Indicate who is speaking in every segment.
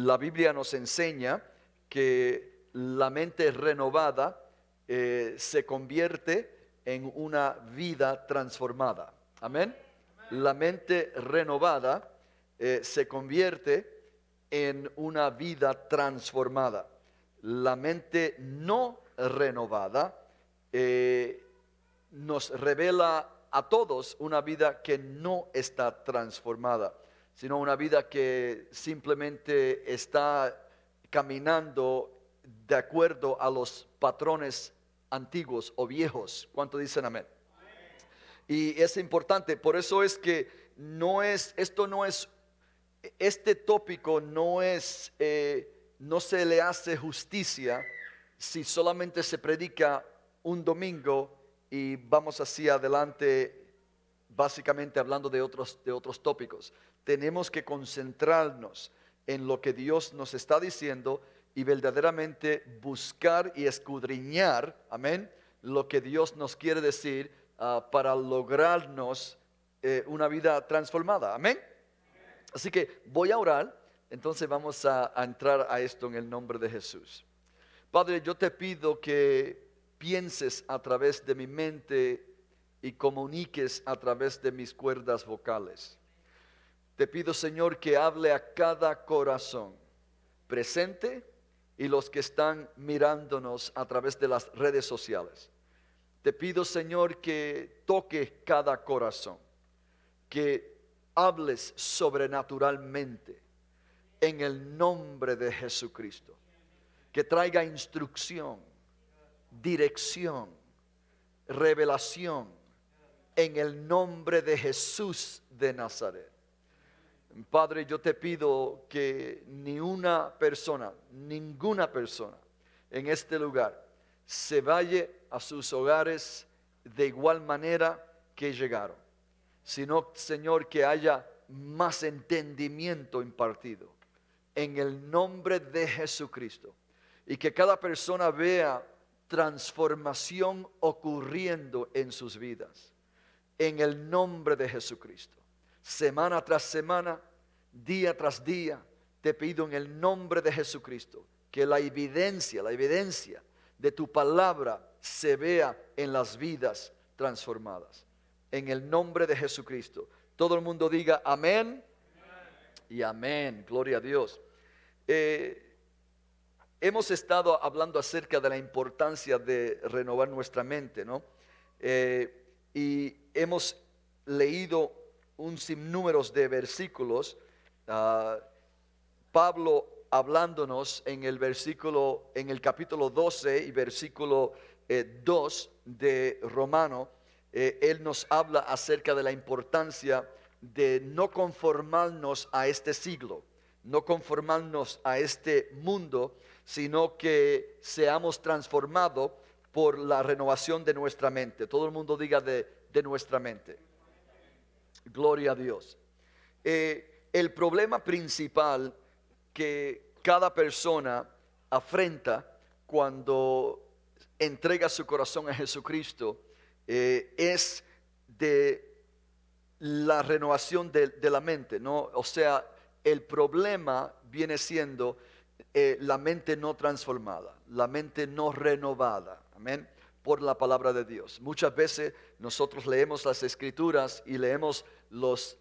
Speaker 1: la Biblia nos enseña que la mente renovada se convierte en una vida transformada. Amén. La mente renovada se convierte en una vida transformada. La mente no renovada nos revela a todos una vida que no está transformada, sino una vida que simplemente está caminando de acuerdo a los patrones antiguos o viejos. ¿Cuánto dicen amén? Y es importante, por eso es que este tópico no se le hace justicia si solamente se predica un domingo y vamos hacia adelante básicamente hablando de otros tópicos. Tenemos que concentrarnos en lo que Dios nos está diciendo y verdaderamente buscar y escudriñar, amén, lo que Dios nos quiere decir para lograrnos una vida transformada, amén. Así que voy a orar, entonces vamos a entrar a esto en el nombre de Jesús. Padre, yo te pido que pienses a través de mi mente y comuniques a través de mis cuerdas vocales. Te pido, Señor, que hable a cada corazón presente y los que están mirándonos a través de las redes sociales. Te pido, Señor, que toque cada corazón, que hables sobrenaturalmente en el nombre de Jesucristo, que traiga instrucción, dirección, revelación en el nombre de Jesús de Nazaret. Padre, yo te pido que ninguna persona en este lugar se vaya a sus hogares de igual manera que llegaron, sino, Señor, que haya más entendimiento impartido en el nombre de Jesucristo, y que cada persona vea transformación ocurriendo en sus vidas en el nombre de Jesucristo. Semana tras semana, día tras día, te pido en el nombre de Jesucristo que la evidencia de tu palabra se vea en las vidas transformadas. En el nombre de Jesucristo. Todo el mundo diga amén y amén. Gloria a Dios. Hemos estado hablando acerca de la importancia de renovar nuestra mente, ¿no? Y hemos leído un sinnúmero de versículos. Pablo hablándonos en el capítulo 12 y versículo 2 de Romano, él nos habla acerca de la importancia de no conformarnos a este siglo, no conformarnos a este mundo, sino que seamos transformados por la renovación de nuestra mente. Todo el mundo diga de nuestra mente. Gloria a Dios. El problema principal que cada persona afrenta cuando entrega su corazón a Jesucristo es de la renovación de la mente, ¿no? O sea, el problema viene siendo la mente no transformada, la mente no renovada, amén, por la palabra de Dios. Muchas veces nosotros leemos las escrituras y leemos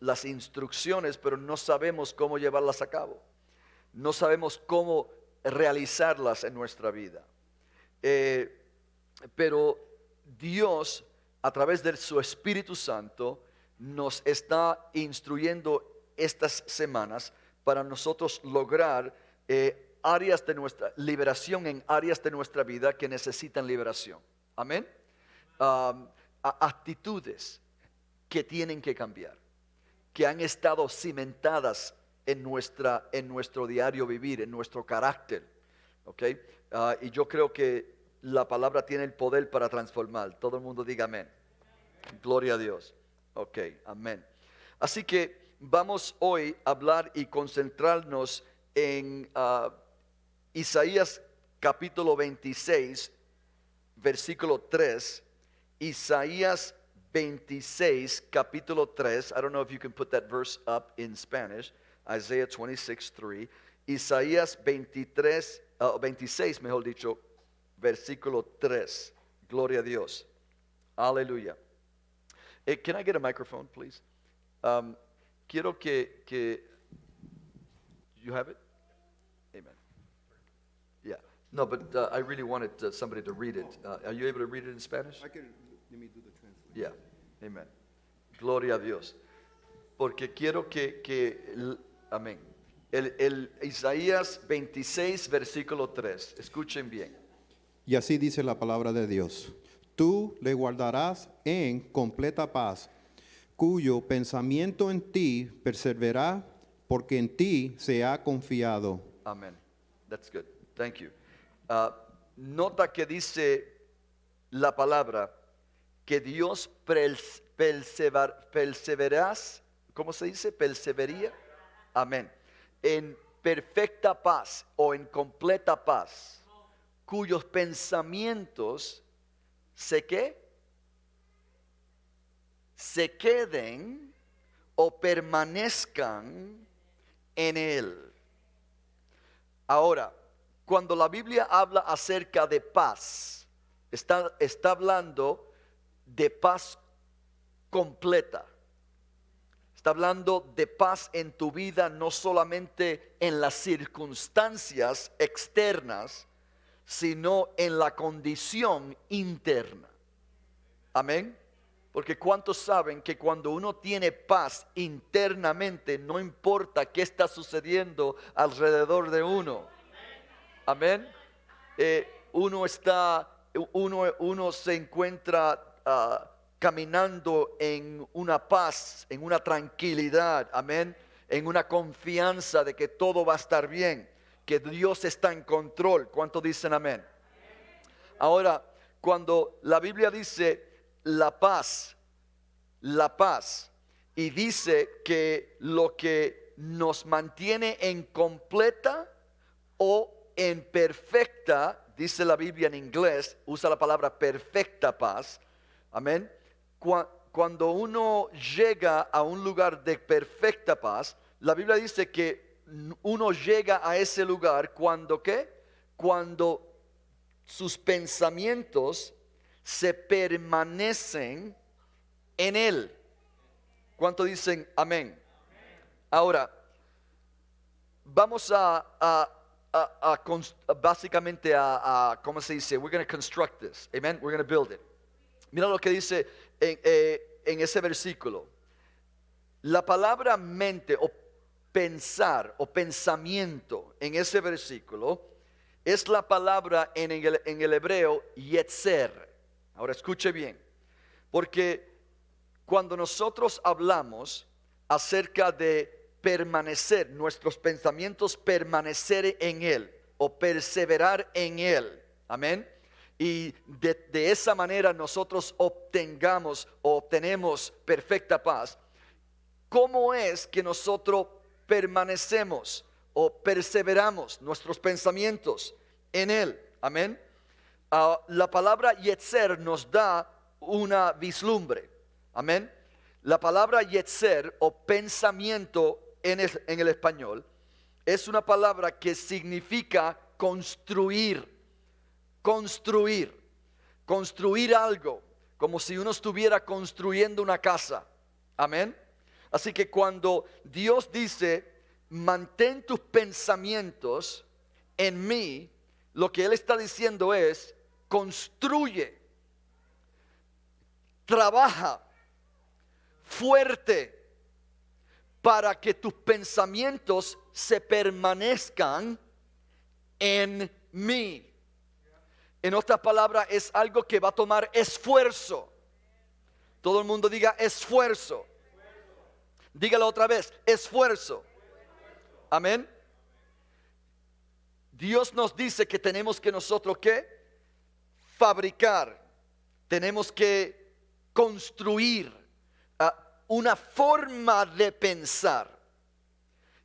Speaker 1: las instrucciones, pero no sabemos cómo llevarlas a cabo, no sabemos cómo realizarlas en nuestra vida. Pero Dios, a través de su Espíritu Santo, nos está instruyendo estas semanas para nosotros lograr áreas de nuestra liberación en áreas de nuestra vida que necesitan liberación. Amén. Actitudes que tienen que cambiar, que han estado cimentadas en nuestro diario vivir, en nuestro carácter. ¿Okay? Y yo creo que la palabra tiene el poder para transformar. Todo el mundo diga amén. Gloria a Dios. Ok, amén. Así que vamos hoy a hablar y concentrarnos en Isaías capítulo 26, versículo 3. Isaías 26, capítulo 3. I don't know if you can put that verse up in Spanish. Isaiah 26, 3. Isaías 26, mejor dicho, versículo 3. Gloria a Dios. Aleluya. Can I get a microphone, please? Quiero que you have it? Amen. Yeah. No, but I really wanted somebody to read it. Are you able to read it in Spanish?
Speaker 2: Let me do the translation.
Speaker 1: Yeah. Amen. Gloria a Dios. Porque quiero amén. El Isaías 26, versículo 3. Escuchen bien.
Speaker 2: Y así dice la palabra de Dios. Tú le guardarás en completa paz, cuyo pensamiento en ti perseverará, porque en ti se ha confiado.
Speaker 1: Amén. That's good. Thank you. Nota que dice la palabra que Dios perseverarás, ¿cómo se dice? Persevería. Amén. En perfecta paz o en completa paz, cuyos pensamientos se queden o permanezcan en él. Ahora, cuando la Biblia habla acerca de paz, está hablando de paz completa. Está hablando de paz en tu vida, no solamente en las circunstancias externas, sino en la condición interna. Amén. Porque ¿cuántos saben que cuando uno tiene paz internamente, no importa qué está sucediendo alrededor de uno? Amén. Uno se encuentra caminando en una paz, en una tranquilidad, amén, en una confianza de que todo va a estar bien, que Dios está en control. ¿Cuántos dicen amén? Ahora, cuando la Biblia dice la paz, y dice que lo que nos mantiene en completa o en perfecta, dice la Biblia en inglés, usa la palabra perfecta paz, amén. Cuando uno llega a un lugar de perfecta paz, la Biblia dice que uno llega a ese lugar cuando ¿qué? Cuando sus pensamientos se permanecen en él. ¿Cuánto dicen amén? Ahora, vamos básicamente ¿cómo se dice? We're going to construct this. Amen. We're going to build it. Mira lo que dice en ese versículo. La palabra mente o pensar o pensamiento en ese versículo es la palabra en el hebreo yetzer. Ahora escuche bien, porque cuando nosotros hablamos acerca de permanecer, nuestros pensamientos permanecer en él o perseverar en él, amén. Y de esa manera nosotros obtenemos perfecta paz. ¿Cómo es que nosotros permanecemos o perseveramos nuestros pensamientos en él? Amén. La palabra yetzer nos da una vislumbre. Amén. La palabra yetzer o pensamiento en el español es una palabra que significa construir algo, como si uno estuviera construyendo una casa. Amén. Así que cuando Dios dice, mantén tus pensamientos en mí, lo que Él está diciendo es, construye, trabaja fuerte para que tus pensamientos se permanezcan en mí. En otras palabras, es algo que va a tomar esfuerzo. Todo el mundo diga esfuerzo. Dígalo otra vez, esfuerzo. Amén. Dios nos dice que tenemos que nosotros ¿qué? Fabricar. Tenemos que construir una forma de pensar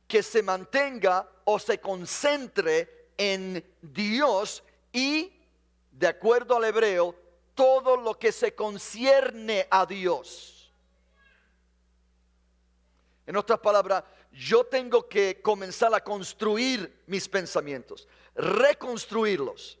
Speaker 1: que se mantenga o se concentre en Dios y, de acuerdo al hebreo, todo lo que se concierne a Dios. En otras palabras, yo tengo que comenzar a construir mis pensamientos, reconstruirlos,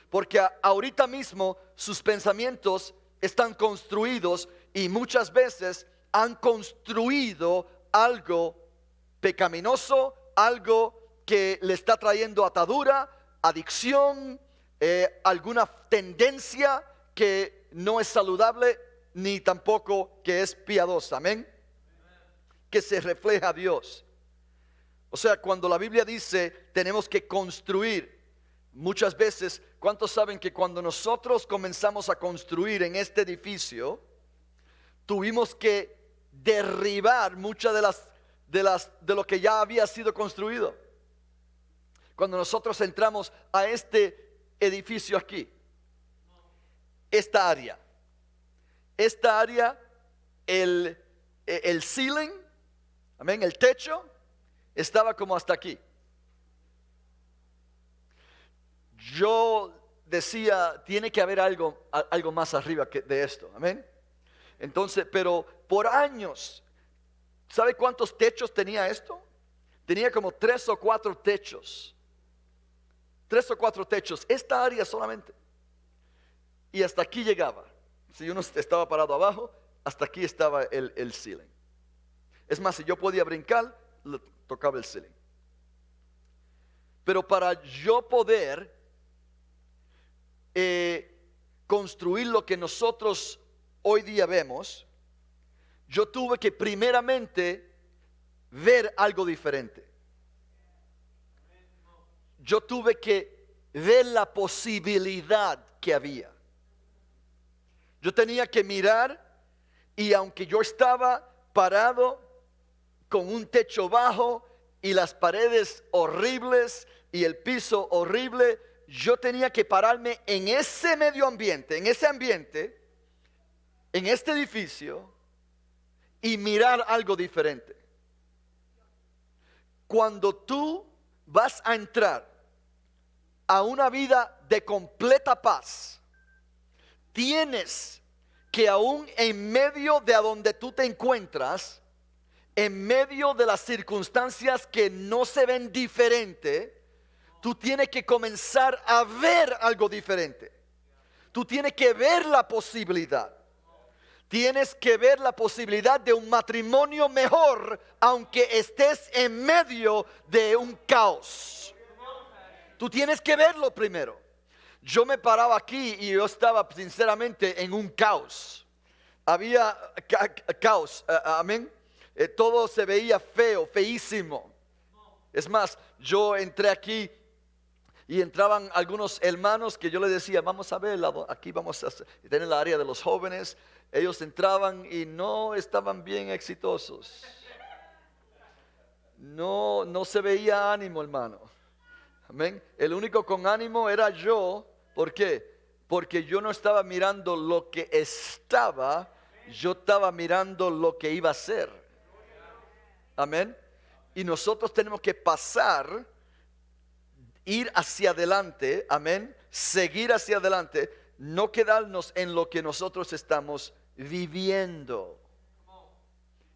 Speaker 1: porque ahorita mismo sus pensamientos están construidos y muchas veces han construido algo pecaminoso, algo que le está trayendo atadura, adicción, alguna tendencia que no es saludable ni tampoco que es piadosa, amén, que se refleja a Dios. O sea, cuando la Biblia dice tenemos que construir, muchas veces, ¿cuántos saben que cuando nosotros comenzamos a construir en este edificio, tuvimos que derribar muchas de lo que ya había sido construido? Cuando nosotros entramos a este edificio aquí, esta área, el ceiling, amén, el techo estaba como hasta aquí. Yo decía, tiene que haber algo más arriba de esto, amén. Entonces, pero por años, ¿sabe cuántos techos tenía esto? Tenía como 3 o 4 techos. 3 o 4 techos, esta área solamente. Y hasta aquí llegaba. Si uno estaba parado abajo, hasta aquí estaba el ceiling. Es más, si yo podía brincar, tocaba el ceiling. Pero para yo poder construir lo que nosotros hoy día vemos, yo tuve que primeramente ver algo diferente. Yo tuve que ver la posibilidad que había. Yo tenía que mirar, y aunque yo estaba parado con un techo bajo y las paredes horribles y el piso horrible, yo tenía que pararme en ese medio ambiente, en ese ambiente, en este edificio, y mirar algo diferente. Cuando tú vas a entrar a una vida de completa paz, tienes que aún en medio de a donde tú te encuentras, en medio de las circunstancias que no se ven diferente, tú tienes que comenzar a ver algo diferente. Tú tienes que ver la posibilidad. Tienes que ver la posibilidad de un matrimonio mejor, aunque estés en medio de un caos. Tú tienes que verlo primero. Yo me paraba aquí y yo estaba sinceramente en un caos. Había caos, amén. Todo se veía feo, feísimo. Es más, yo entré aquí y entraban algunos hermanos que yo les decía, vamos a ver, aquí vamos a tener el área de los jóvenes. Ellos entraban y no estaban bien exitosos. No se veía ánimo, hermano. Amén. El único con ánimo era yo. ¿Por qué? Porque yo no estaba mirando lo que estaba, yo estaba mirando lo que iba a ser. Amén. Y nosotros tenemos que pasar, ir hacia adelante, amén, seguir hacia adelante, no quedarnos en lo que nosotros estamos viviendo.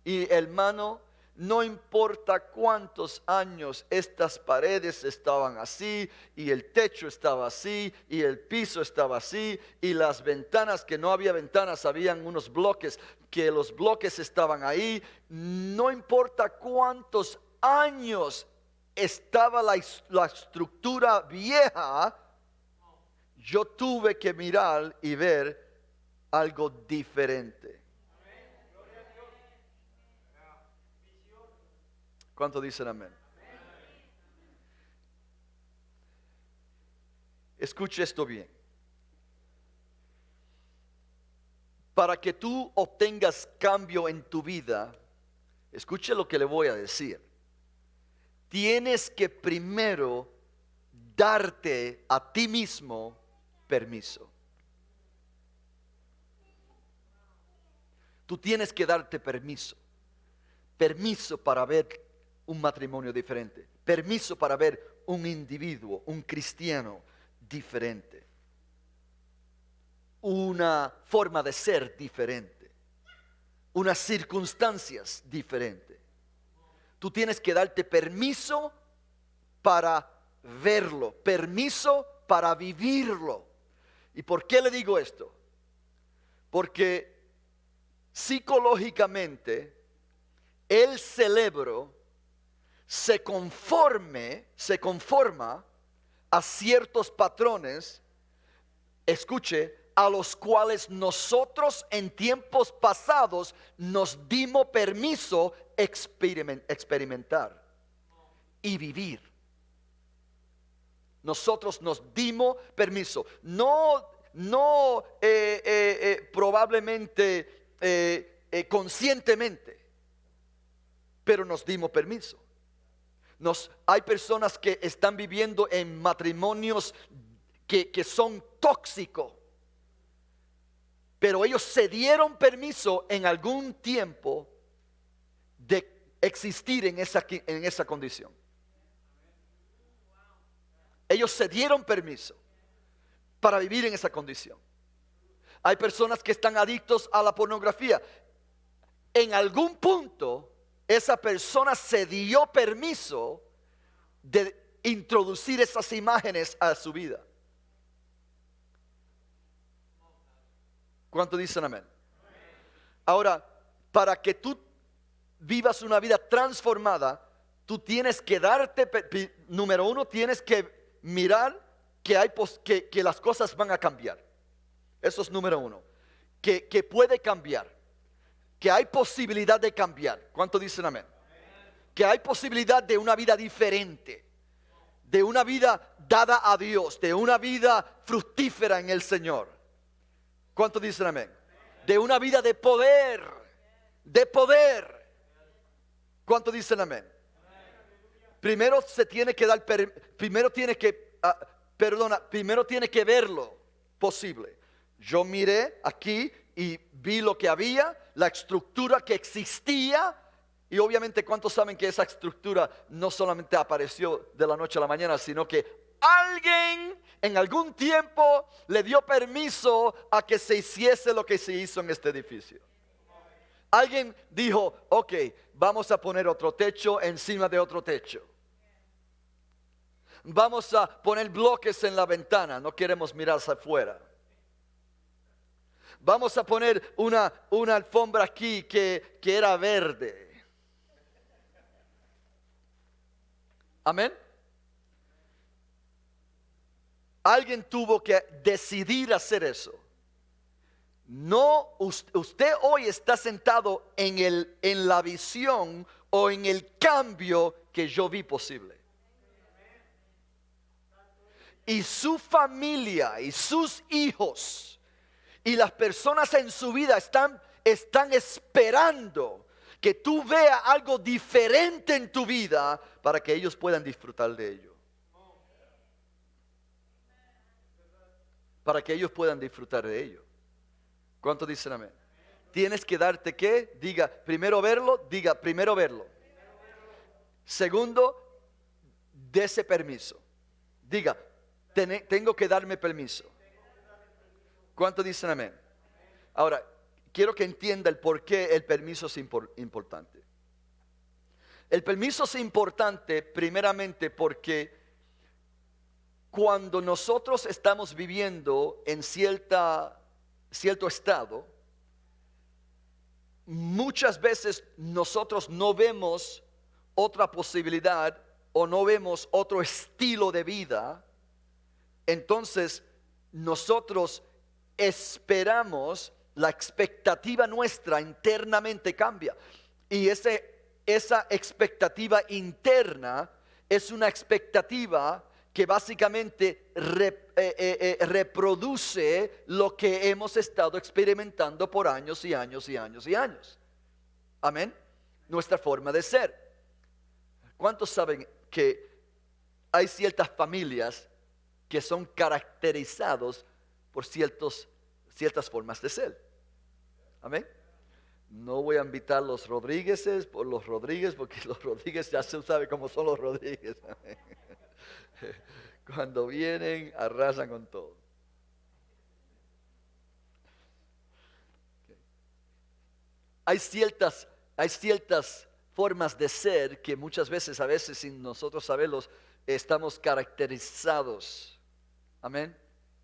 Speaker 1: Y hermano, no importa cuántos años estas paredes estaban así, y el techo estaba así, y el piso estaba así, y las ventanas, que no había ventanas, habían unos bloques, que los bloques estaban ahí. No importa cuántos años estaba la estructura vieja, yo tuve que mirar y ver algo diferente. ¿Cuánto dicen amén? Escuche esto bien. Para que tú obtengas cambio en tu vida, escuche lo que le voy a decir. Tienes que primero darte a ti mismo permiso. Tú tienes que darte permiso. Permiso para ver un matrimonio diferente. Permiso para ver un individuo, un cristiano diferente. Una forma de ser diferente. unas circunstancias diferentes. Tú tienes que darte permiso para verlo, permiso para vivirlo. ¿Y por qué le digo esto? Porque psicológicamente el cerebro se conforma a ciertos patrones, escuche, a los cuales nosotros en tiempos pasados nos dimos permiso experimentar y vivir. Nosotros nos dimos permiso, no probablemente conscientemente, pero nos dimos permiso. Hay personas que están viviendo en matrimonios que son tóxicos, pero ellos se dieron permiso en algún tiempo de existir en esa condición. Ellos se dieron permiso para vivir en esa condición. Hay personas que están adictos a la pornografía. En algún punto, esa persona se dio permiso de introducir esas imágenes a su vida. ¿Cuánto dicen amén? Ahora, para que tú vivas una vida transformada, tú tienes que número uno, tienes que mirar que las cosas van a cambiar. Eso es número uno. Que puede cambiar. Que hay posibilidad de cambiar. ¿Cuánto dicen amén? Que hay posibilidad de una vida diferente. De una vida dada a Dios. De una vida fructífera en el Señor. ¿Cuánto dicen amén? De una vida de poder. De poder. ¿Cuánto dicen amén? Primero se tiene que dar, primero tiene que verlo posible. Yo miré aquí y vi lo que había, la estructura que existía. Y obviamente, ¿cuántos saben que esa estructura no solamente apareció de la noche a la mañana, sino que alguien en algún tiempo le dio permiso a que se hiciese lo que se hizo en este edificio? Alguien dijo, ok, vamos a poner otro techo encima de otro techo. Vamos a poner bloques en la ventana, no queremos mirar hacia afuera. Vamos a poner una alfombra aquí que era verde. Amén. Alguien tuvo que decidir hacer eso. No, usted hoy está sentado en la visión o en el cambio que yo vi posible. Y su familia y sus hijos y las personas en su vida están esperando que tú veas algo diferente en tu vida para que ellos puedan disfrutar de ello. Para que ellos puedan disfrutar de ello. ¿Cuántos dicen amén? Tienes que darte ¿qué? Diga primero verlo. Segundo, dese permiso. Diga, tengo que darme permiso. ¿Cuántos dicen amén? Ahora, quiero que entienda el por qué el permiso es importante. El permiso es importante primeramente porque cuando nosotros estamos viviendo en cierto estado, muchas veces nosotros no vemos otra posibilidad o no vemos otro estilo de vida. Entonces nosotros esperamos, la expectativa nuestra internamente cambia. Y esa expectativa interna es una expectativa que básicamente reproduce lo que hemos estado experimentando por años y años y años y años. Amén. Nuestra forma de ser. ¿Cuántos saben que hay ciertas familias que son caracterizados por ciertas formas de ser? Amén. No voy a invitar a los Rodríguezes por los Rodríguez, porque los Rodríguez ya se sabe cómo son los Rodríguez. Amén. Cuando vienen, arrasan con todo. hay ciertas formas de ser que muchas veces, a veces sin nosotros saberlos, estamos caracterizados, amén,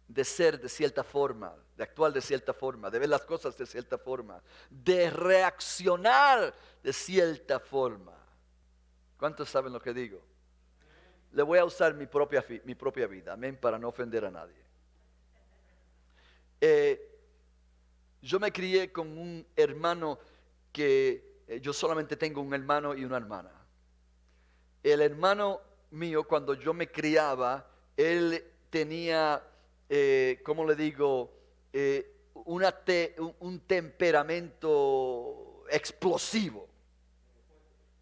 Speaker 1: de ser de cierta forma, de actuar de cierta forma, de ver las cosas de cierta forma, de reaccionar de cierta forma. ¿Cuántos saben lo que digo? Le voy a usar mi propia vida, amén, para no ofender a nadie. Yo me crié con un hermano que yo solamente tengo un hermano y una hermana. El hermano mío, cuando yo me criaba, él tenía, ¿cómo le digo? Un temperamento explosivo.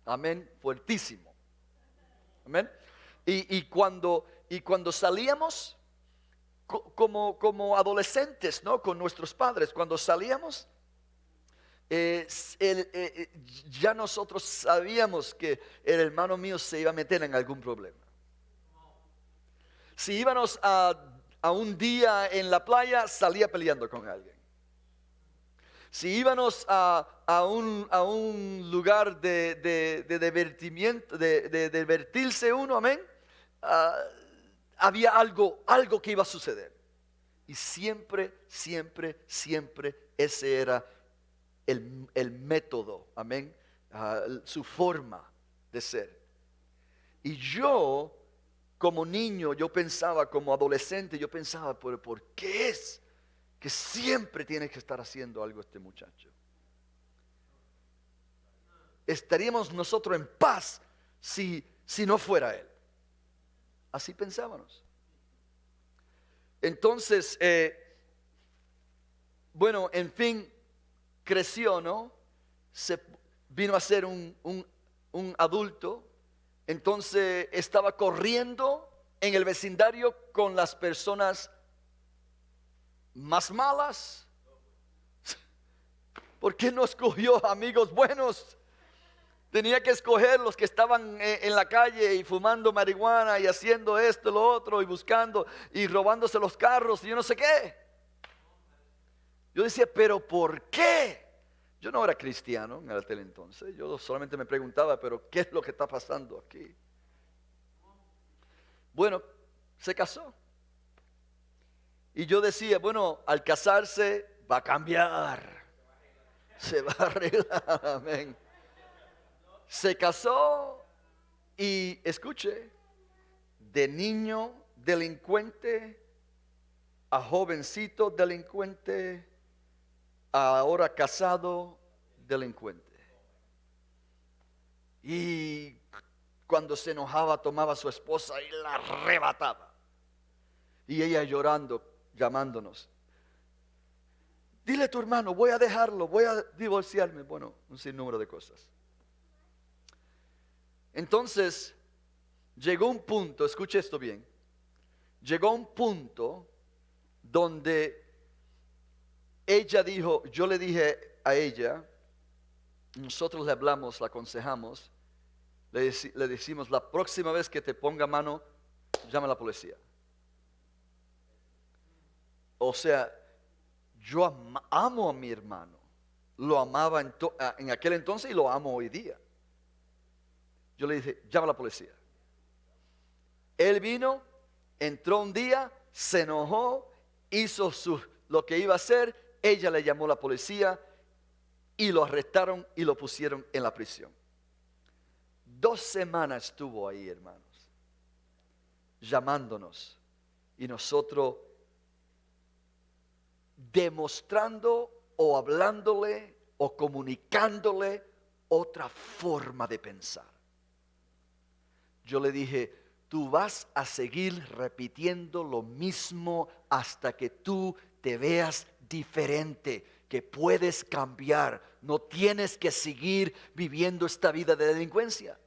Speaker 1: Amén, fuertísimo. Amén. Y cuando salíamos como adolescentes, ¿no? Con nuestros padres, cuando salíamos, ya nosotros sabíamos que el hermano mío se iba a meter en algún problema. Si íbamos a un día en la playa, salía peleando con alguien. Si íbamos a un lugar de divertimiento, de divertirse uno, amén, había algo que iba a suceder. Y siempre ese era el método, amén, su forma de ser. Y yo, como niño, yo pensaba, como adolescente, yo pensaba, ¿por qué es que siempre tiene que estar haciendo algo este muchacho? Estaríamos nosotros en paz si no fuera él. Así pensábamos. Entonces, bueno, en fin, creció, ¿no? Se vino a ser un adulto. Entonces estaba corriendo en el vecindario con las personas más malas. ¿Por qué no escogió amigos buenos? Tenía que escoger los que estaban en la calle y fumando marihuana y haciendo esto, lo otro, y buscando y robándose los carros y yo no sé qué. Yo decía, ¿pero por qué? Yo no era cristiano en aquel entonces. Yo solamente me preguntaba, ¿pero qué es lo que está pasando aquí? Bueno, se casó. Y yo decía, bueno, al casarse va a cambiar. Se va a arreglar, amén. Se casó y escuche, de niño delincuente a jovencito delincuente, a ahora casado delincuente. Y cuando se enojaba tomaba a su esposa y la arrebataba. Y ella llorando, llamándonos. Dile a tu hermano, voy a dejarlo, voy a divorciarme. Bueno, un sinnúmero de cosas. Entonces, llegó un punto, escuche esto bien, llegó un punto donde ella dijo, yo le dije a ella, nosotros le hablamos, la aconsejamos, le decimos, la próxima vez que te ponga mano, llama a la policía. O sea, yo amo a mi hermano, lo amaba en aquel entonces y lo amo hoy día. Yo le dije, llama a la policía. Él vino, entró un día, se enojó, hizo lo que iba a hacer. Ella le llamó a la policía y lo arrestaron y lo pusieron en la prisión. 2 semanas estuvo ahí, hermanos, llamándonos y nosotros demostrando o hablándole o comunicándole otra forma de pensar. Yo le dije, tú vas a seguir repitiendo lo mismo hasta que tú te veas diferente, que puedes cambiar. No tienes que seguir viviendo esta vida de delincuencia.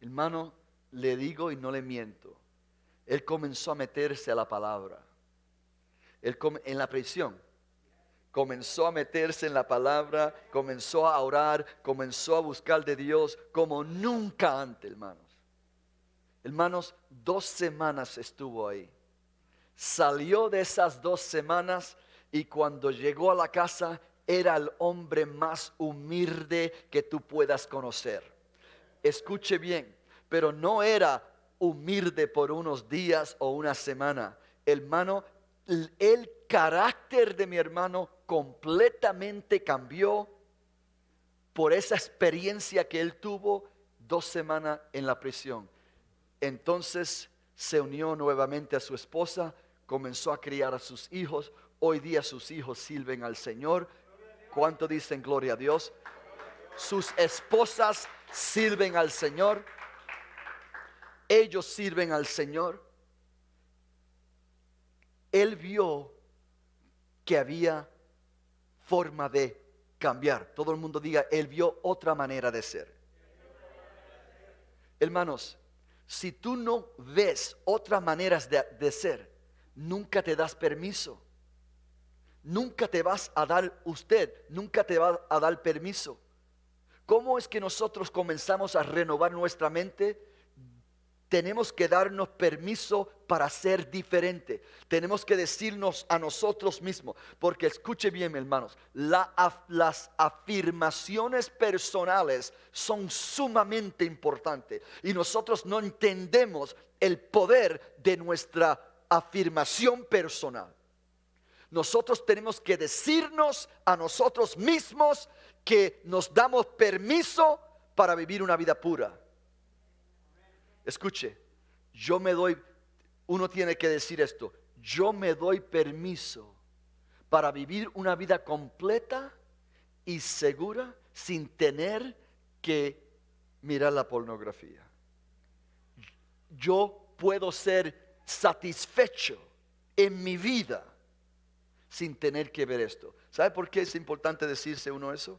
Speaker 1: Hermano, le digo y no le miento. Él comenzó a meterse a la palabra. En la prisión. Comenzó a meterse en la palabra, comenzó a orar, comenzó a buscar de Dios como nunca antes, hermanos. Hermanos, 2 semanas estuvo ahí. Salió de esas 2 semanas y cuando llegó a la casa, era el hombre más humilde que tú puedas conocer. Escuche bien, pero no era humilde por unos días o una semana. Hermano, el carácter de mi hermano completamente cambió por esa experiencia que él tuvo 2 semanas en la prisión. Entonces se unió nuevamente a su esposa, comenzó a criar a sus hijos. Hoy día sus hijos sirven al Señor. ¿Cuánto dicen gloria a Dios? Sus esposas sirven al Señor. Ellos sirven al Señor. Él vio que había forma de cambiar. Todo el mundo diga, él vio otra manera de ser. Hermanos, si tú no ves otras maneras de ser, nunca te das permiso. Nunca te vas a dar nunca te va a dar permiso. ¿Cómo es que nosotros comenzamos a renovar nuestra mente? Tenemos que darnos permiso para ser diferente. Tenemos que decirnos a nosotros mismos, porque escuche bien, hermanos, las afirmaciones personales son sumamente importantes y nosotros no entendemos el poder de nuestra afirmación personal. Nosotros tenemos que decirnos a nosotros mismos que nos damos permiso para vivir una vida pura. Escuche, uno tiene que decir esto, yo me doy permiso para vivir una vida completa y segura sin tener que mirar la pornografía. Yo puedo ser satisfecho en mi vida sin tener que ver esto. ¿Sabe por qué es importante decirse uno eso?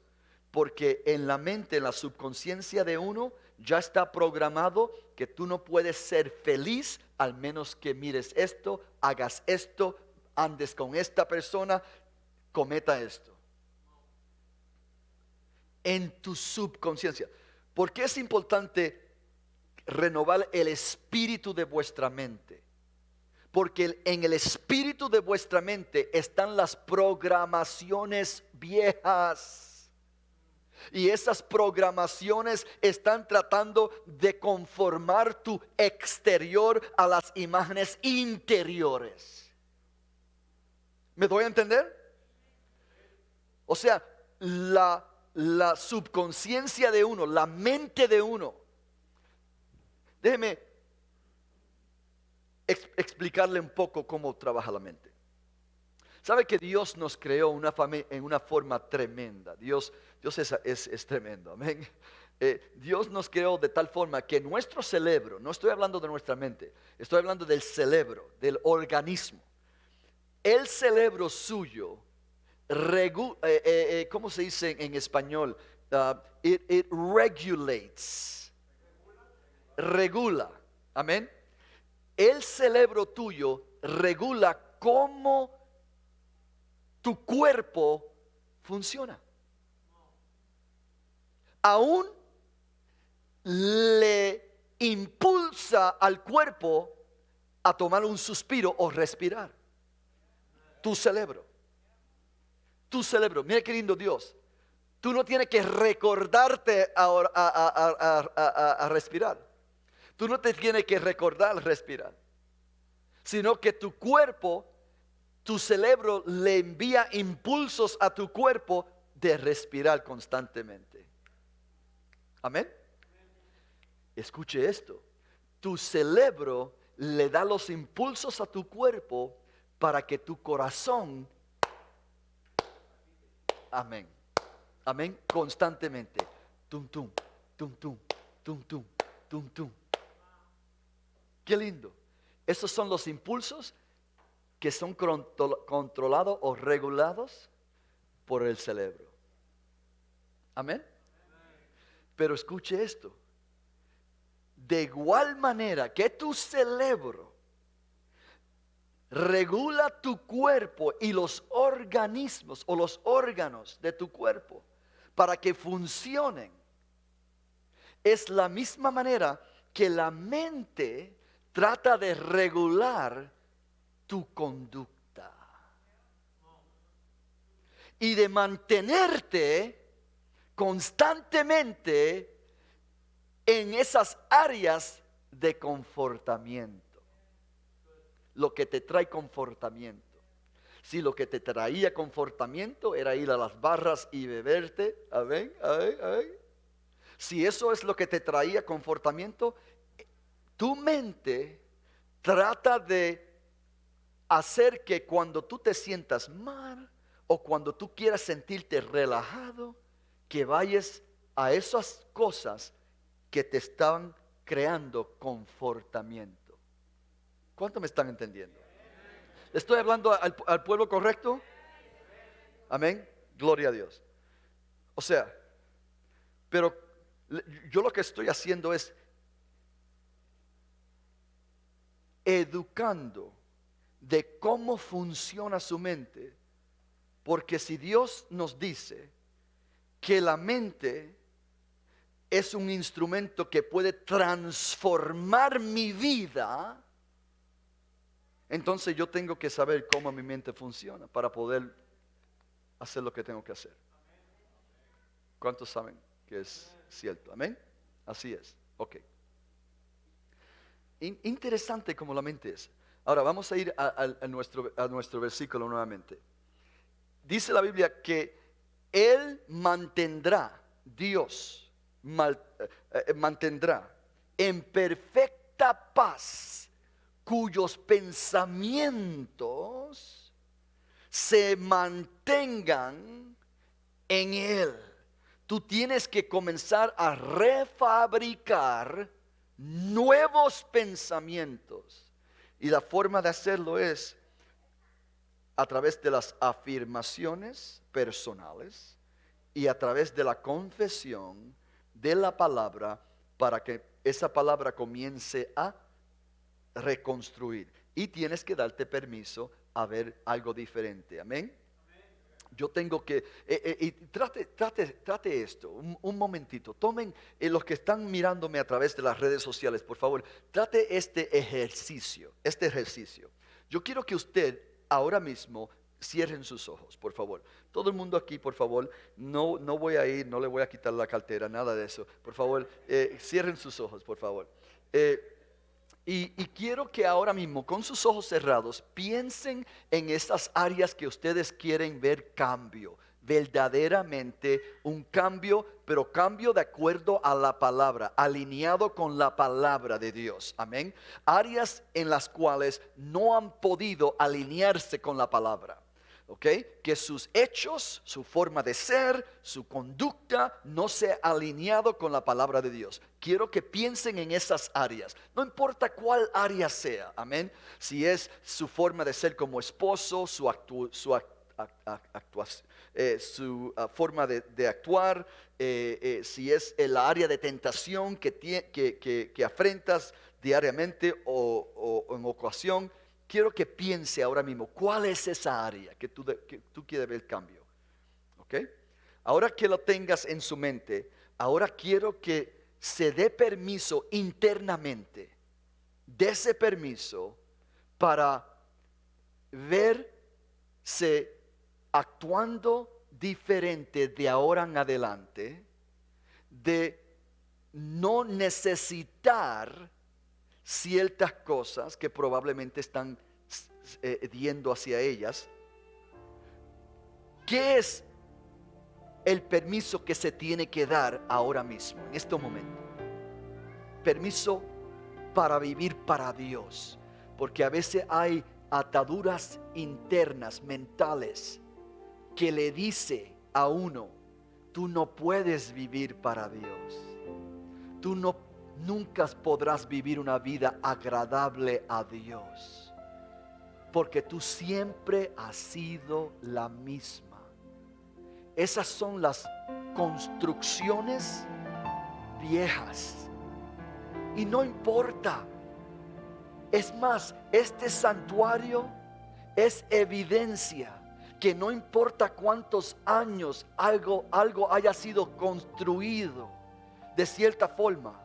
Speaker 1: Porque en la mente, en la subconsciencia de uno, ya está programado que tú no puedes ser feliz al menos que mires esto, hagas esto, andes con esta persona, cometa esto. En tu subconsciencia. ¿Por qué es importante renovar el espíritu de vuestra mente? Porque en el espíritu de vuestra mente están las programaciones viejas. Y esas programaciones están tratando de conformar tu exterior a las imágenes interiores. ¿Me doy a entender? O sea, la subconsciencia de uno, la mente de uno. Déjeme explicarle un poco cómo trabaja la mente. ¿Sabe que Dios nos creó en una forma tremenda? Dios es tremendo, amén. Dios nos creó de tal forma que nuestro cerebro, no estoy hablando de nuestra mente, estoy hablando del cerebro, del organismo. El cerebro suyo, ¿cómo se dice en español? It regulates, regula, amén. El cerebro tuyo regula cómo tu cuerpo funciona. Aún le impulsa al cuerpo a tomar un suspiro o respirar. Tu cerebro. Mira qué lindo Dios. Tú no tienes que recordarte a respirar. Tú no te tienes que recordar respirar. Sino que tu cuerpo, tu cerebro le envía impulsos a tu cuerpo de respirar constantemente. Amén. Escuche esto. Tu cerebro le da los impulsos a tu cuerpo para que tu corazón, amén, amén, constantemente, tum tum, tum tum, tum tum, tum tum. Qué lindo. Esos son los impulsos que son controlados o regulados por el cerebro. Amén. Pero escuche esto. De igual manera que tu cerebro regula tu cuerpo y los organismos o los órganos de tu cuerpo para que funcionen, es la misma manera que la mente trata de regular tu conducta. y de mantenerte constantemente en esas áreas de confortamiento. Lo que te trae confortamiento. Si lo que te traía confortamiento era ir a las barras y beberte, amén, amén, amén. Si eso es lo que te traía confortamiento, tu mente trata de hacer que cuando tú te sientas mal o cuando tú quieras sentirte relajado, que vayas a esas cosas que te están creando confortamiento. ¿Cuánto me están entendiendo? ¿Estoy hablando al pueblo correcto? Amén. Gloria a Dios. O sea, pero yo lo que estoy haciendo es educando de cómo funciona su mente. Porque si Dios nos dice que la mente es un instrumento que puede transformar mi vida, entonces yo tengo que saber cómo mi mente funciona para poder hacer lo que tengo que hacer. ¿Cuántos saben que es cierto? Amén. Así es. Ok. Interesante como la mente es. Ahora vamos a ir a nuestro versículo nuevamente. Dice la Biblia que Él mantendrá, Dios mantendrá en perfecta paz cuyos pensamientos se mantengan en Él. Tú tienes que comenzar a refabricar nuevos pensamientos. Y la forma de hacerlo es a través de las afirmaciones personales y a través de la confesión de la palabra, para que esa palabra comience a reconstruir. Y tienes que darte permiso a ver algo diferente. Amén. Yo tengo que, y trate esto, un momentito. Tomen, los que están mirándome a través de las redes sociales, por favor, trate este ejercicio. Yo quiero que usted ahora mismo cierren sus ojos, por favor. Todo el mundo aquí, por favor, no voy a ir, no le voy a quitar la cartera, nada de eso. Por favor, cierren sus ojos, por favor. Y quiero que ahora mismo, con sus ojos cerrados, piensen en esas áreas que ustedes quieren ver cambio. Verdaderamente un cambio, pero cambio de acuerdo a la palabra, alineado con la palabra de Dios. Amén. Áreas en las cuales no han podido alinearse con la palabra. Que sus hechos, su forma de ser, su conducta no se ha alineado con la palabra de Dios. Quiero que piensen en esas áreas, no importa cuál área sea, amén. Si es su forma de ser como esposo, su forma de actuar, si es el área de tentación que afrentas diariamente o en ocasión. Quiero que piense ahora mismo, ¿cuál es esa área que tú quieres ver cambio? ¿Ok? Ahora que lo tengas en su mente, ahora quiero que se dé permiso internamente, dése permiso para verse actuando diferente de ahora en adelante, de no necesitar ciertas cosas que probablemente están yendo hacia ellas. ¿Qué es el permiso que se tiene que dar ahora mismo, en este momento? Permiso para vivir para Dios, porque a veces hay ataduras internas, mentales, que le dice a uno: tú no puedes vivir para Dios, tú nunca podrás vivir una vida agradable a Dios, porque tú siempre has sido la misma. Esas son las construcciones viejas. Y no importa. Es más, este santuario es evidencia que no importa cuántos años algo haya sido construido de cierta forma,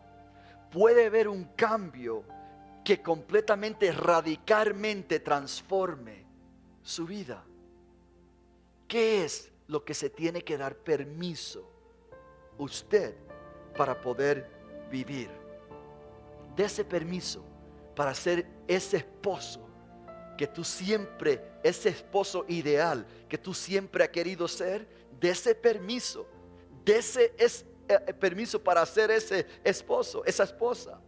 Speaker 1: puede haber un cambio que completamente, radicalmente transforme su vida. ¿Qué es lo que se tiene que dar permiso usted para poder vivir. Dese permiso para ser ese esposo que tú siempre, ese esposo ideal que tú siempre has querido ser. Dese permiso, dese permiso para ser ese esposo, esa esposa.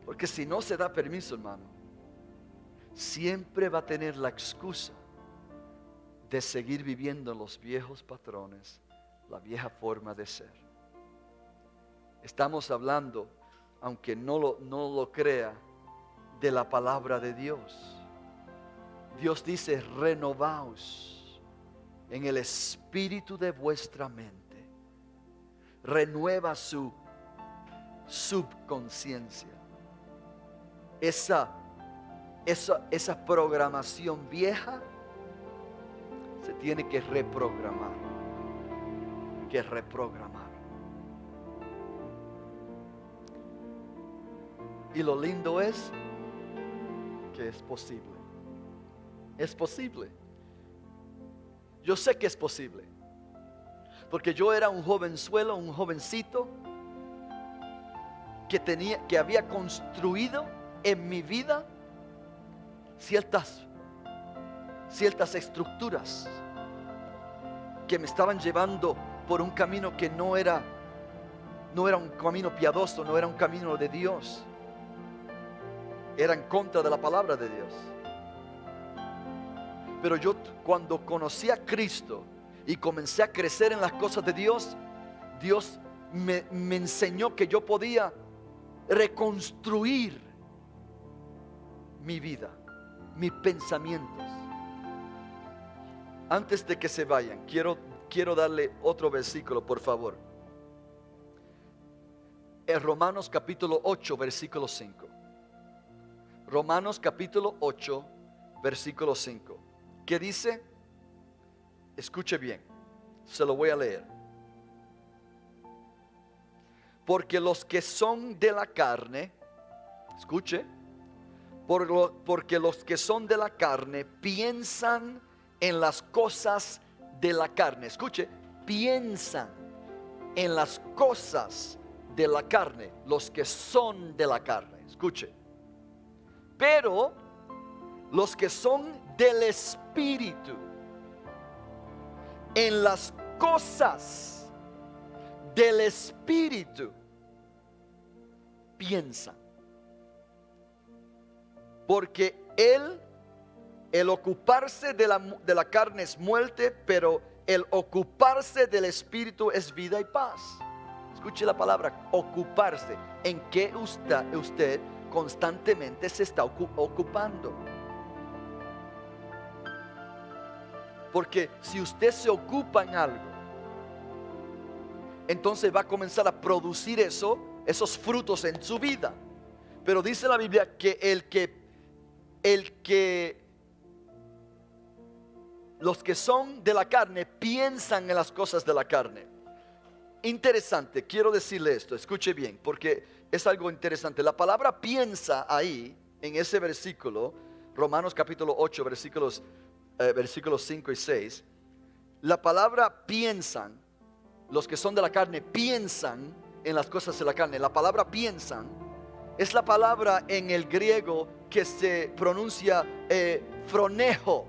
Speaker 1: Porque si no se da permiso, hermano, siempre va a tener la excusa de seguir viviendo los viejos patrones, la vieja forma de ser. Estamos hablando, aunque no lo crea, de la palabra de Dios. Dios dice: renovaos en el espíritu de vuestra mente. Renueva su subconsciencia. Esa programación vieja se tiene que reprogramar. Y lo lindo es que es posible. Es posible. Yo sé que es posible. Porque yo era un jovenzuelo, un jovencito que había construido en mi vida ciertas estructuras que me estaban llevando por un camino que no era un camino piadoso, no era un camino de Dios. Era en contra de la palabra de Dios. Pero yo, cuando conocí a Cristo y comencé a crecer en las cosas de Dios, Dios me enseñó que yo podía reconstruir mi vida, mis pensamientos. Antes de que se vayan, quiero darle otro versículo, por favor. En Romanos capítulo 8, versículo 5. Romanos capítulo 8, versículo 5. ¿Qué dice? Escuche bien, se lo voy a leer. Porque los que son de la carne, escuche, porque los que son de la carne piensan en las cosas de la carne. Escuche, piensan en las cosas de la carne, los que son de la carne. Escuche. Pero los que son del Espíritu, en las cosas del Espíritu piensan. Porque el ocuparse de la carne es muerte, pero el ocuparse del Espíritu es vida y paz. Escuche la palabra ocuparse. ¿En qué usted constantemente se está ocupando? Porque si usted se ocupa en algo, entonces va a comenzar a producir esos frutos en su vida. Pero dice la Biblia que los que son de la carne piensan en las cosas de la carne. Interesante, quiero decirle esto, escuche bien, porque es algo interesante. La palabra piensa ahí, en ese versículo, Romanos capítulo 8, versículos 5 y 6. La palabra piensan, los que son de la carne piensan en las cosas de la carne. La palabra piensan es la palabra en el griego que se pronuncia fronejo.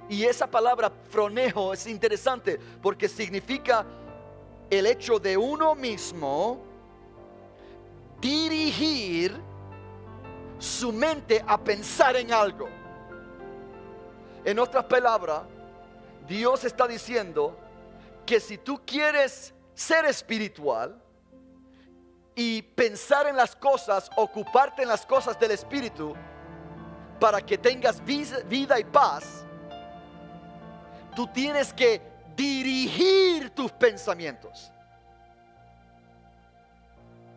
Speaker 1: Y esa palabra fronejo es interesante porque significa el hecho de uno mismo dirigir su mente a pensar en algo. En otras palabras, Dios está diciendo que si tú quieres ser espiritual y pensar en las cosas, ocuparte en las cosas del Espíritu para que tengas vida y paz, tú tienes que dirigir tus pensamientos.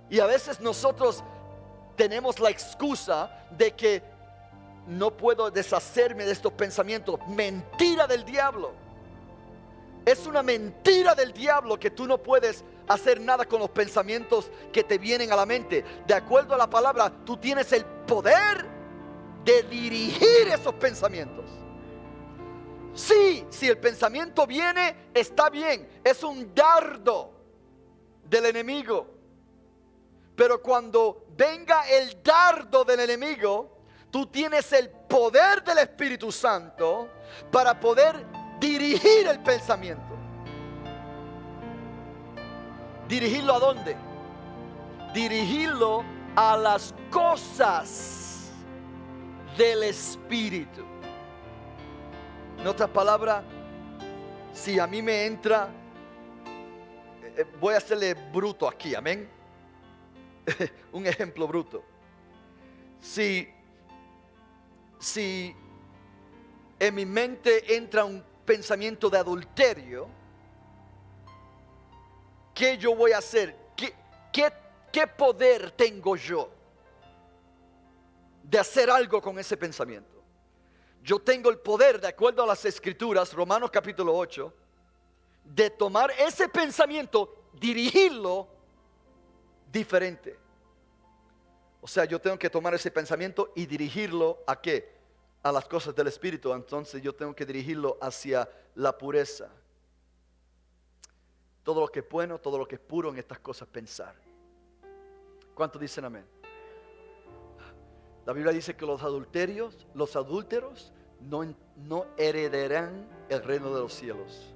Speaker 1: Y a veces nosotros tenemos la excusa de que no puedo deshacerme de estos pensamientos. Mentira del diablo. Es una mentira del diablo que tú no puedes hacer nada con los pensamientos que te vienen a la mente. De acuerdo a la palabra, tú tienes el poder de dirigir esos pensamientos. Sí, si el pensamiento viene, está bien, es un dardo del enemigo. Pero cuando venga el dardo del enemigo, tú tienes el poder del Espíritu Santo para poder dirigir el pensamiento. ¿Dirigirlo a dónde? Dirigirlo a las cosas del Espíritu. En otras palabras, si a mí me entra, voy a hacerle bruto aquí, amén. Un ejemplo bruto. Si en mi mente entra un pensamiento de adulterio, ¿qué yo voy a hacer? ¿Qué poder tengo yo de hacer algo con ese pensamiento? Yo tengo el poder, de acuerdo a las Escrituras, Romanos capítulo 8, de tomar ese pensamiento, dirigirlo diferente. O sea, yo tengo que tomar ese pensamiento y dirigirlo ¿a qué? A las cosas del Espíritu. Entonces yo tengo que dirigirlo hacia la pureza. Todo lo que es bueno, todo lo que es puro, en estas cosas pensar. ¿Cuántos dicen amén? La Biblia dice que los adúlteros no heredarán el reino de los cielos.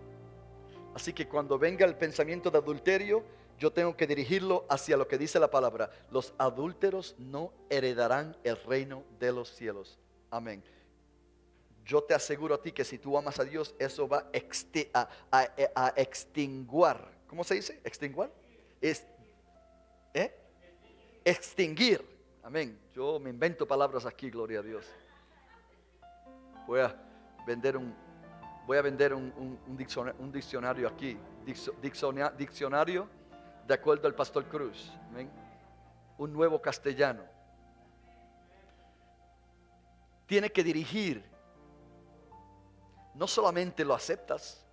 Speaker 1: Así que cuando venga el pensamiento de adulterio, yo tengo que dirigirlo hacia lo que dice la palabra. Los adúlteros no heredarán el reino de los cielos. Amén. Yo te aseguro a ti que si tú amas a Dios, eso va a extinguir. ¿Cómo se dice? ¿Extinguir? Extinguir. Amén. Yo me invento palabras aquí, gloria a Dios. Voy a vender un diccionario aquí. Diccionario de acuerdo al Pastor Cruz. Amén. Un nuevo castellano. Tiene que dirigir. No solamente lo aceptas.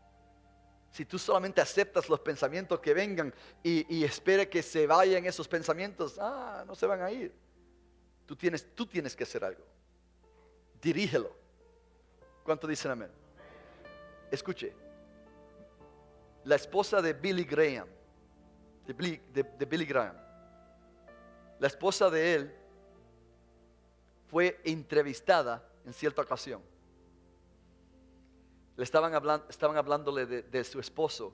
Speaker 1: Si tú solamente aceptas los pensamientos que vengan y espera que se vayan esos pensamientos, no se van a ir. Tú tienes que hacer algo. Dirígelo. ¿Cuánto dicen amén? Escuche. La esposa de Billy Graham, de Billy Graham, la esposa de él fue entrevistada en cierta ocasión. Estaban hablándole de su esposo,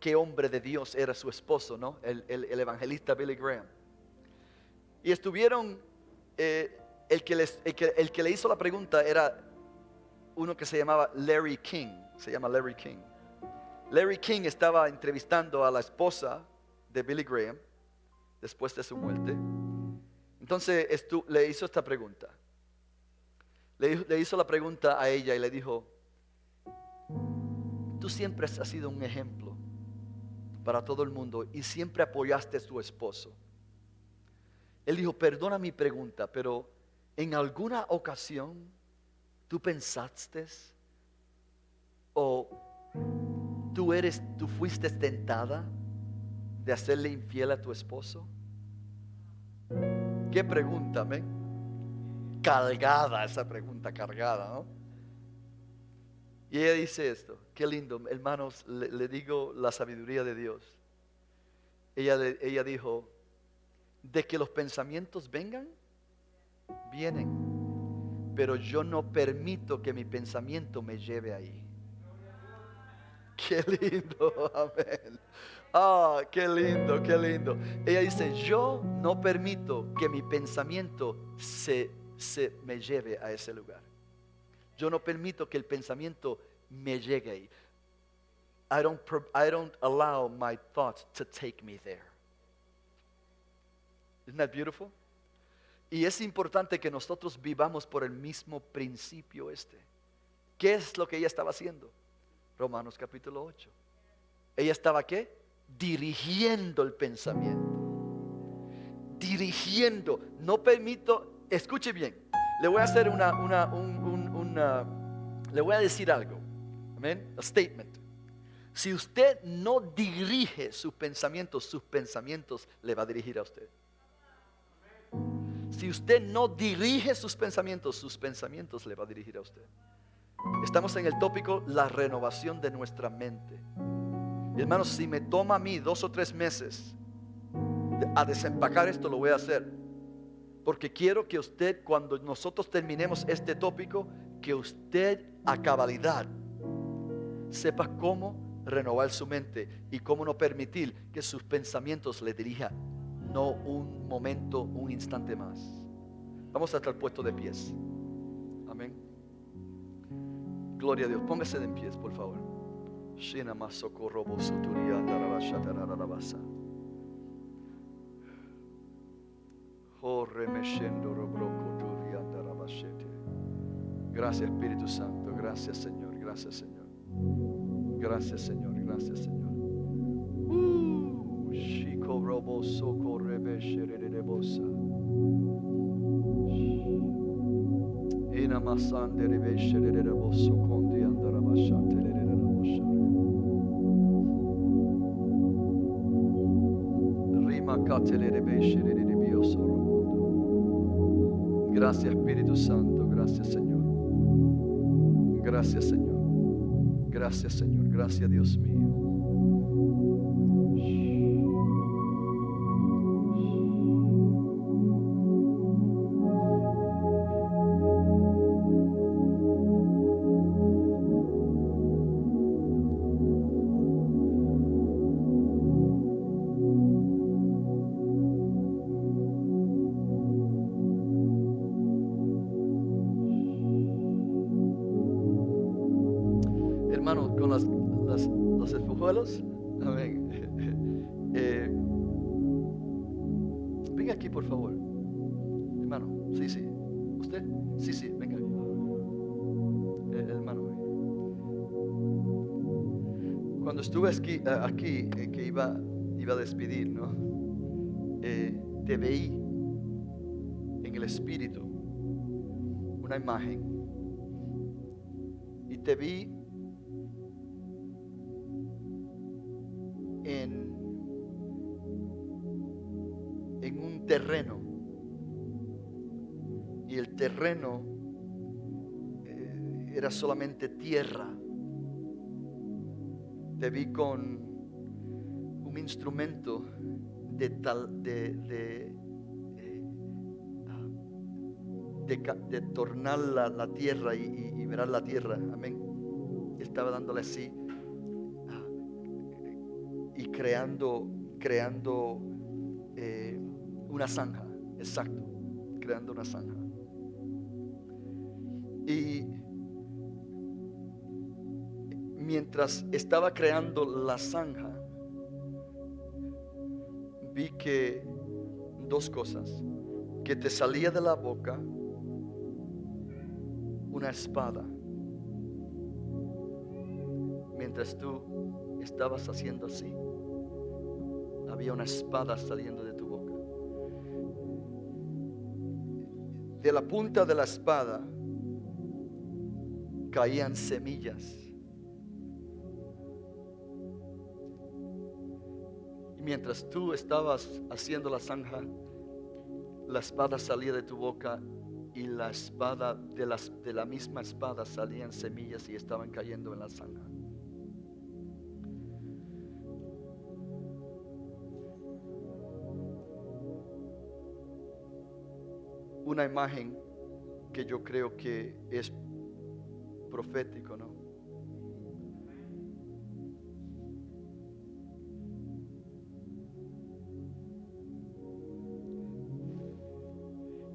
Speaker 1: qué hombre de Dios era su esposo, ¿no? El evangelista Billy Graham. Y estuvieron, el que le hizo la pregunta era uno que se llamaba Larry King. Se llama Larry King. Larry King estaba entrevistando a la esposa de Billy Graham después de su muerte. Entonces le hizo esta pregunta. Le hizo la pregunta a ella y le dijo: tú siempre has sido un ejemplo para todo el mundo y siempre apoyaste a su esposo. Él dijo: perdona mi pregunta, pero ¿en alguna ocasión tú pensaste o tú fuiste tentada de hacerle infiel a tu esposo? ¿Qué pregunta, men? Cargada esa pregunta, cargada, ¿no? Y ella dice esto, qué lindo, hermanos, le digo la sabiduría de Dios. Ella dijo: de que los pensamientos vengan, vienen, pero yo no permito que mi pensamiento me lleve ahí. Qué lindo, amén. Qué lindo, qué lindo. Ella dice: yo no permito que mi pensamiento se me lleve a ese lugar. Yo no permito que el pensamiento me llegue ahí. I don't allow my thoughts to take me there. Isn't that beautiful? Y es importante que nosotros vivamos por el mismo principio este. ¿Qué es lo que ella estaba haciendo? Romanos capítulo 8. Ella estaba ¿qué? Dirigiendo el pensamiento. Dirigiendo. No permito, escuche bien. Le voy a hacer le voy a decir algo. Amén. A statement. Si usted no dirige sus pensamientos le va a dirigir a usted. Si usted no dirige sus pensamientos le va a dirigir a usted. Estamos en el tópico la renovación de nuestra mente. Hermanos, si me toma a mí 2 o 3 meses a desempacar esto, lo voy a hacer. Porque quiero que usted, cuando nosotros terminemos este tópico, que usted a cabalidad sepa cómo renovar su mente y cómo no permitir que sus pensamientos le dirijan, no un momento, un instante más. Vamos a estar puestos de pies. Amén. Gloria a Dios. Póngase de pies, por favor. Gracias, Espíritu Santo. Gracias, Señor. Gracias, Señor. Gracias, Señor. Gracias, Señor. Gracias, Espíritu Santo. Gracias, Señor. Gracias, Señor. Gracias, Señor. Gracias, Dios mío. Hermano, con los espejuelos. Amén. Venga aquí, por favor. Hermano, sí. ¿Usted? Sí, venga. Hermano. Cuando estuve aquí que iba a despedir, ¿no? Te veí en el espíritu una imagen. Y te vi en un terreno, y el terreno era solamente tierra. Te vi con un instrumento de tornar la tierra y verar la tierra. Amén. Estaba dándole así y creando una zanja. Exacto, creando una zanja. Y mientras estaba creando la zanja, vi que 2 cosas: que te salía de la boca una espada mientras tú estabas haciendo así. Había una espada saliendo de tu boca. De la punta de la espada caían semillas. Y mientras tú estabas haciendo la zanja, la espada salía de tu boca, y la espada de la misma espada salían semillas y estaban cayendo en la zanja. Una imagen que yo creo que es profético, ¿no?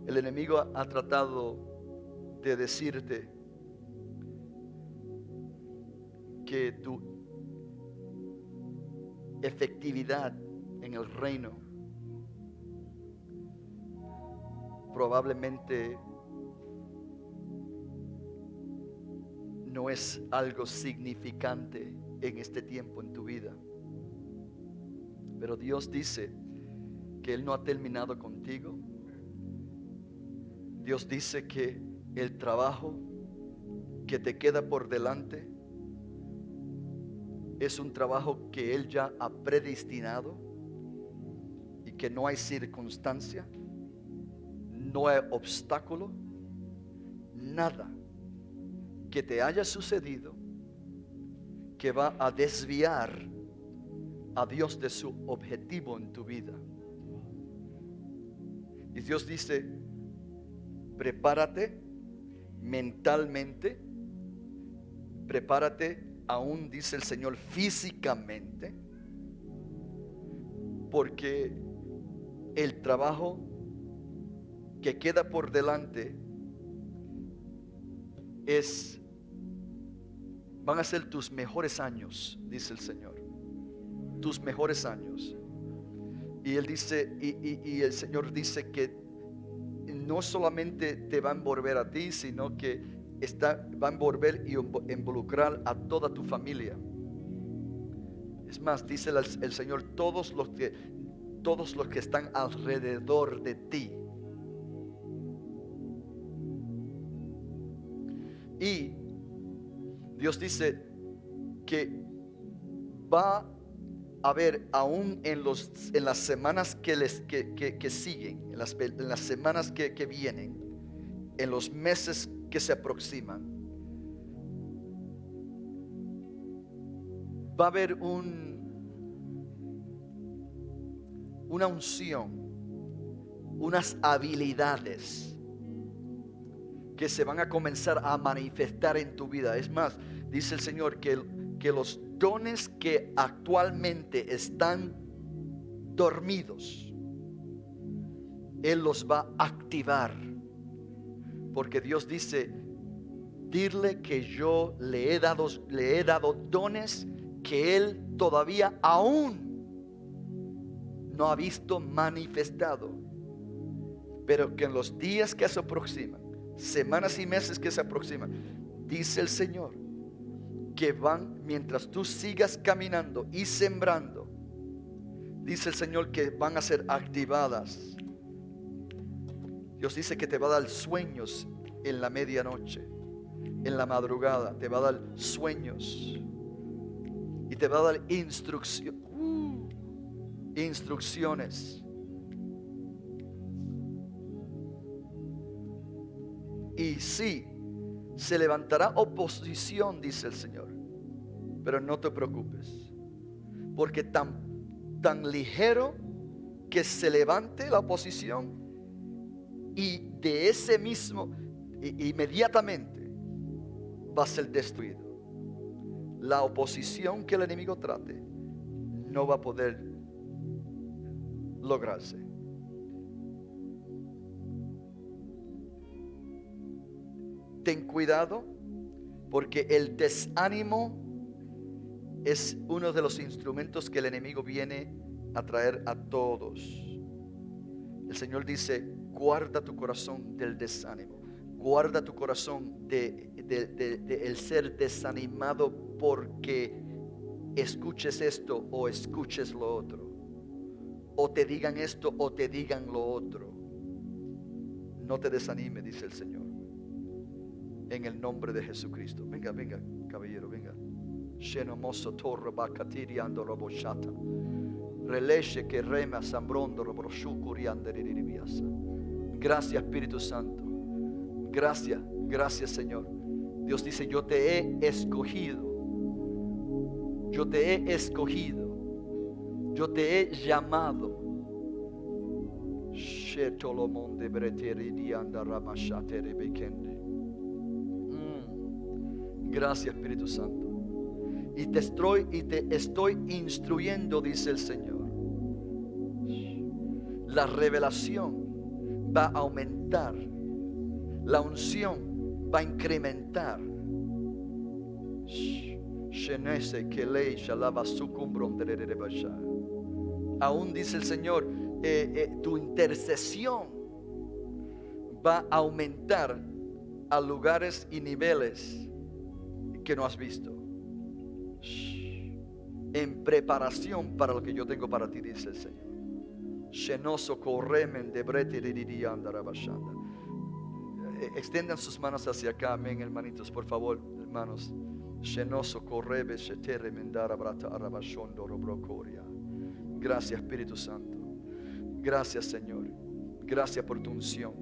Speaker 1: El enemigo ha tratado de decirte que tu efectividad en el reino probablemente no es algo significante en este tiempo en tu vida. Pero Dios dice que Él no ha terminado contigo. Dios dice que el trabajo que te queda por delante es un trabajo que Él ya ha predestinado, y que no hay circunstancia, No hay obstáculo, nada que te haya sucedido que va a desviar a Dios de su objetivo en tu vida. Y Dios dice, prepárate mentalmente, prepárate aún, dice el Señor, físicamente, porque el trabajo que queda por delante van a ser tus mejores años, dice el Señor, tus mejores años. Y Él dice, y el Señor dice que no solamente te va a envolver a ti, sino que va a envolver y involucrar a toda tu familia. Es más, dice el Señor, todos los que están alrededor de ti. Y Dios dice que va a haber aún en las semanas que siguen, en las semanas que vienen, en los meses que se aproximan, va a haber una unción, unas habilidades que se van a comenzar a manifestar en tu vida. Es más, dice el Señor que los dones que actualmente están dormidos, Él los va a activar. Porque Dios dice, dile que yo le he dado dones que Él todavía aún no ha visto manifestado, pero que en los días que se aproximan, semanas y meses que se aproximan, dice el Señor, que mientras tú sigas caminando y sembrando, dice el Señor que van a ser activadas. Dios dice que te va a dar sueños en la medianoche, en la madrugada, te va a dar sueños y te va a dar instrucciones. Y sí, se levantará oposición, dice el Señor, pero no te preocupes, porque tan ligero que se levante la oposición, y de ese mismo inmediatamente va a ser destruido. La oposición que el enemigo trate no va a poder lograrse. Ten cuidado, porque el desánimo es uno de los instrumentos que el enemigo viene a traer a todos. El Señor dice, guarda tu corazón del desánimo, guarda tu corazón de el ser desanimado porque escuches esto o escuches lo otro, o te digan esto o te digan lo otro. No te desanime, dice el Señor, en el nombre de Jesucristo. Venga, caballero, venga. Shenomoso torre bakatiri ando roboshata. Releshe que rema sambrondo robrosukuri anderiribiasa. Gracias, Espíritu Santo. Gracias, Señor. Dios dice, yo te he escogido. Yo te he escogido. Yo te he llamado. Shetolomonde breteri anda ramashatere bekende. Gracias, Espíritu Santo. Y te estoy instruyendo, dice el Señor. La revelación va a aumentar. La unción va a incrementar. Aún dice el Señor, tu intercesión va a aumentar a lugares y niveles que no has visto, en preparación para lo que yo tengo para ti, dice el Señor. Extiendan sus manos hacia acá, amén, hermanitos, por favor, hermanos. Gracias, Espíritu Santo. Gracias, Señor. Gracias por tu unción.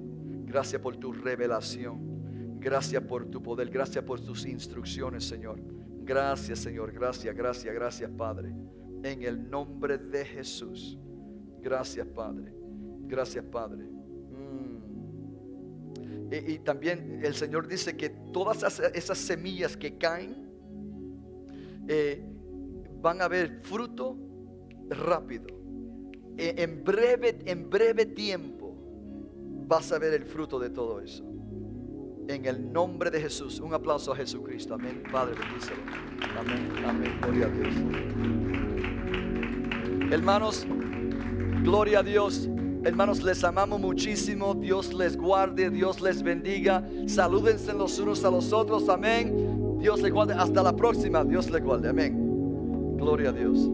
Speaker 1: Gracias por tu revelación. Gracias por tu poder. Gracias por tus instrucciones, Señor. Gracias, Señor. Gracias, gracias, gracias, Padre. En el nombre de Jesús. Gracias, Padre. Gracias, Padre. Y también el Señor dice que todas esas semillas que caen van a ver fruto rápido. En breve tiempo vas a ver el fruto de todo eso. En el nombre de Jesús. Un aplauso a Jesucristo. Amén. Padre, bendícelo. Amén. Amén. Gloria a Dios. Hermanos, gloria a Dios. Hermanos, les amamos muchísimo. Dios les guarde, Dios les bendiga. Salúdense los unos a los otros. Amén. Dios les guarde. Hasta la próxima. Dios les guarde. Amén. Gloria a Dios.